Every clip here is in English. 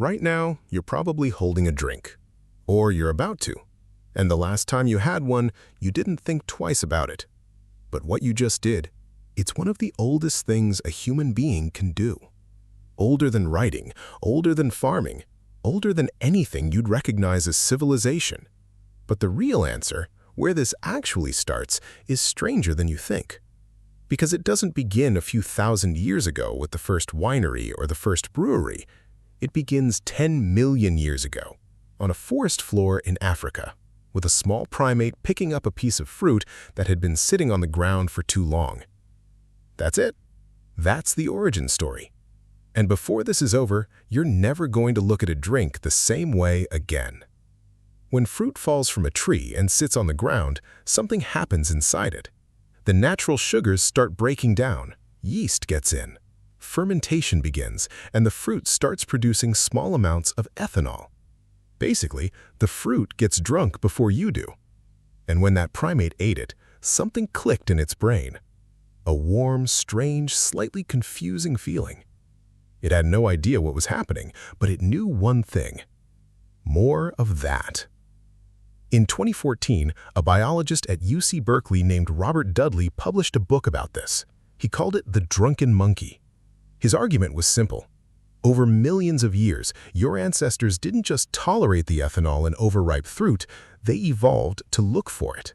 Right now, you're probably holding a drink. Or you're about to. And the last time you had one, you didn't think twice about it. But what you just did, it's one of the oldest things a human being can do. Older than writing, older than farming, older than anything you'd recognize as civilization. But the real answer, where this actually starts, is stranger than you think. Because it doesn't begin a few thousand years ago with the first winery or the first brewery. It begins 10 million years ago, on a forest floor in Africa, with a small primate picking up a piece of fruit that had been sitting on the ground for too long. That's it. That's the origin story. And before this is over, you're never going to look at a drink the same way again. When fruit falls from a tree and sits on the ground, something happens inside it. The natural sugars start breaking down, yeast gets in. Fermentation begins, and the fruit starts producing small amounts of ethanol. Basically, the fruit gets drunk before you do. And when that primate ate it, something clicked in its brain. A warm, strange, slightly confusing feeling. It had no idea what was happening, but it knew one thing. More of that. In 2014, a biologist at UC Berkeley named Robert Dudley published a book about this. He called it The Drunken Monkey. His argument was simple. Over millions of years, your ancestors didn't just tolerate the ethanol in overripe fruit, they evolved to look for it.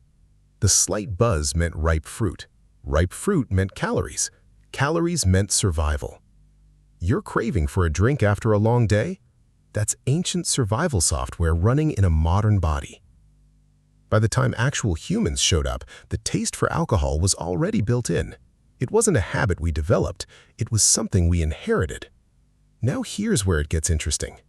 The slight buzz meant ripe fruit. Ripe fruit meant calories. Calories meant survival. Your craving for a drink after a long day? That's ancient survival software running in a modern body. By the time actual humans showed up, the taste for alcohol was already built in. It wasn't a habit we developed, it was something we inherited. Now here's where it gets interesting.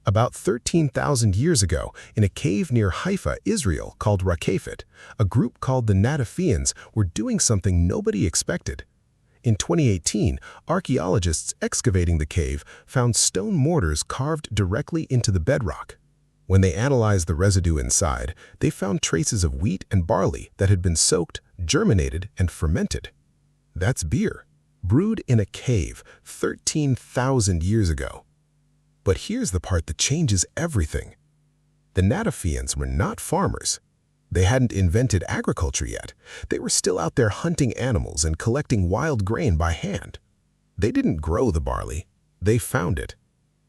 About 13,000 years ago, in a cave near Haifa, Israel, called Raqefet, a group called the Natufians were doing something nobody expected. In 2018, archaeologists excavating the cave found stone mortars carved directly into the bedrock. When they analyzed the residue inside, they found traces of wheat and barley that had been soaked, germinated, and fermented. That's beer, brewed in a cave 13,000 years ago. But here's the part that changes everything. The Natufians were not farmers. They hadn't invented agriculture yet. They were still out there hunting animals and collecting wild grain by hand. They didn't grow the barley. They found it.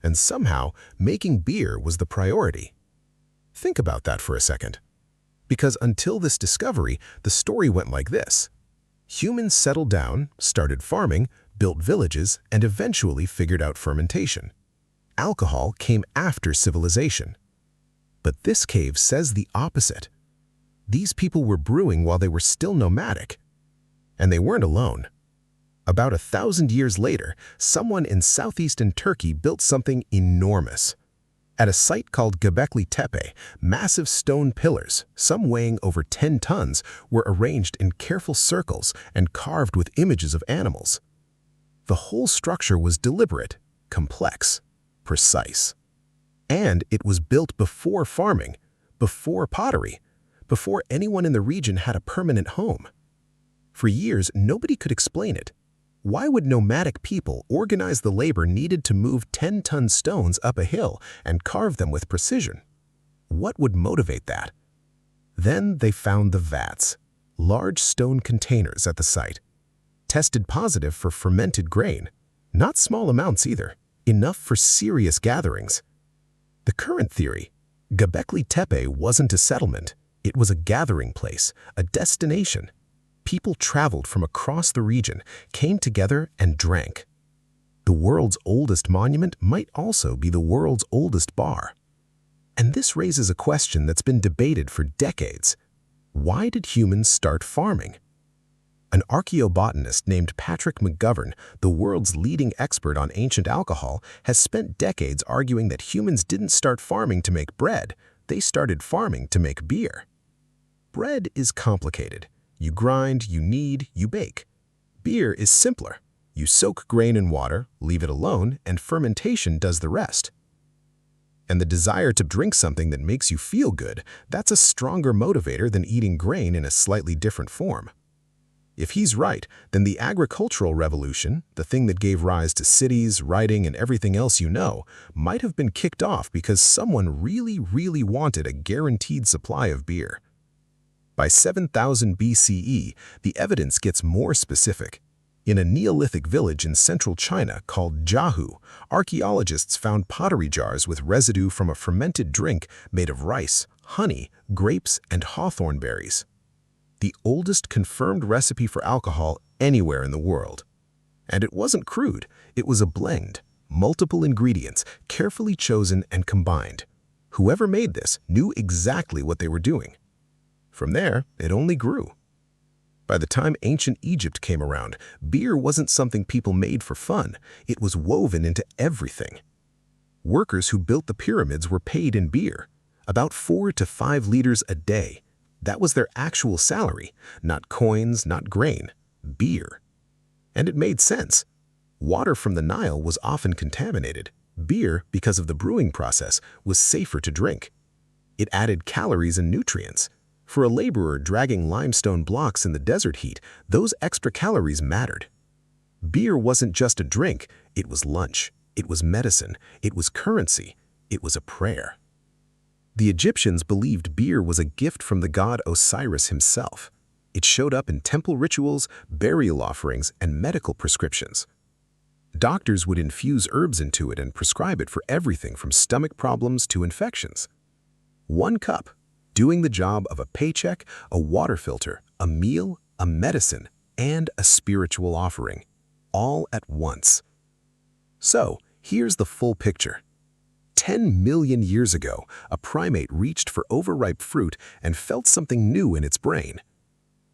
And somehow, making beer was the priority. Think about that for a second. Because until this discovery, the story went like this. Humans settled down, started farming, built villages, and eventually figured out fermentation. Alcohol came after civilization. But this cave says the opposite. These people were brewing while they were still nomadic. And they weren't alone. About 1,000 years later, someone in southeastern Turkey built something enormous. At a site called Göbekli Tepe, massive stone pillars, some weighing over 10 tons, were arranged in careful circles and carved with images of animals. The whole structure was deliberate, complex, precise. And it was built before farming, before pottery, before anyone in the region had a permanent home. For years, nobody could explain it. Why would nomadic people organize the labor needed to move 10-ton stones up a hill and carve them with precision? What would motivate that? Then they found the vats, large stone containers at the site, tested positive for fermented grain. Not small amounts either, enough for serious gatherings. The current theory, Göbekli Tepe wasn't a settlement. It was a gathering place, a destination. People traveled from across the region, came together and drank. The world's oldest monument might also be the world's oldest bar. And this raises a question that's been debated for decades. Why did humans start farming? An archaeobotanist named Patrick McGovern, the world's leading expert on ancient alcohol, has spent decades arguing that humans didn't start farming to make bread, they started farming to make beer. Bread is complicated. You grind, you knead, you bake. Beer is simpler. You soak grain in water, leave it alone, and fermentation does the rest. And the desire to drink something that makes you feel good, that's a stronger motivator than eating grain in a slightly different form. If he's right, then the agricultural revolution, the thing that gave rise to cities, writing, and everything else you know, might have been kicked off because someone really wanted a guaranteed supply of beer. By 7000 BCE, the evidence gets more specific. In a Neolithic village in central China called Jiahu, archaeologists found pottery jars with residue from a fermented drink made of rice, honey, grapes, and hawthorn berries. The oldest confirmed recipe for alcohol anywhere in the world. And it wasn't crude, it was a blend, multiple ingredients, carefully chosen and combined. Whoever made this knew exactly what they were doing. From there, it only grew. By the time ancient Egypt came around, beer wasn't something people made for fun, it was woven into everything. Workers who built the pyramids were paid in beer, about 4 to 5 liters a day. That was their actual salary, not coins, not grain, beer. And it made sense. Water from the Nile was often contaminated. Beer, because of the brewing process, was safer to drink. It added calories and nutrients. For a laborer dragging limestone blocks in the desert heat, those extra calories mattered. Beer wasn't just a drink, it was lunch, it was medicine, it was currency, it was a prayer. The Egyptians believed beer was a gift from the god Osiris himself. It showed up in temple rituals, burial offerings, and medical prescriptions. Doctors would infuse herbs into it and prescribe it for everything from stomach problems to infections. 1 cup, doing the job of a paycheck, a water filter, a meal, a medicine, and a spiritual offering, all at once. So, here's the full picture. 10 million years ago, a primate reached for overripe fruit and felt something new in its brain.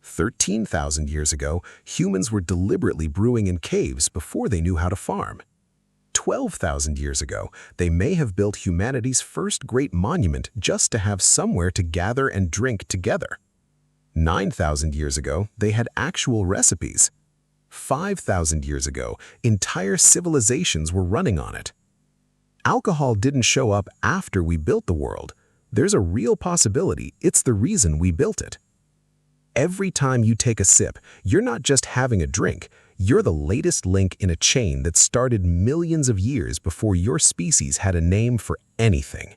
13,000 years ago, humans were deliberately brewing in caves before they knew how to farm. 12,000 years ago, they may have built humanity's first great monument just to have somewhere to gather and drink together. 9,000 years ago, they had actual recipes. 5,000 years ago, entire civilizations were running on it. Alcohol didn't show up after we built the world. There's a real possibility it's the reason we built it. Every time you take a sip, you're not just having a drink, you're the latest link in a chain that started millions of years before your species had a name for anything.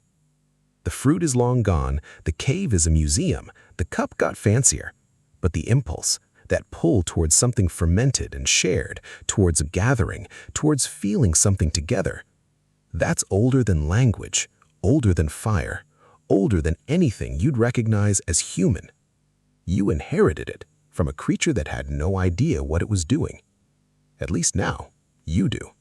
The fruit is long gone, the cave is a museum, the cup got fancier. But the impulse, that pull towards something fermented and shared, towards a gathering, towards feeling something together, that's older than language, older than fire, older than anything you'd recognize as human. You inherited it from a creature that had no idea what it was doing. At least now, you do.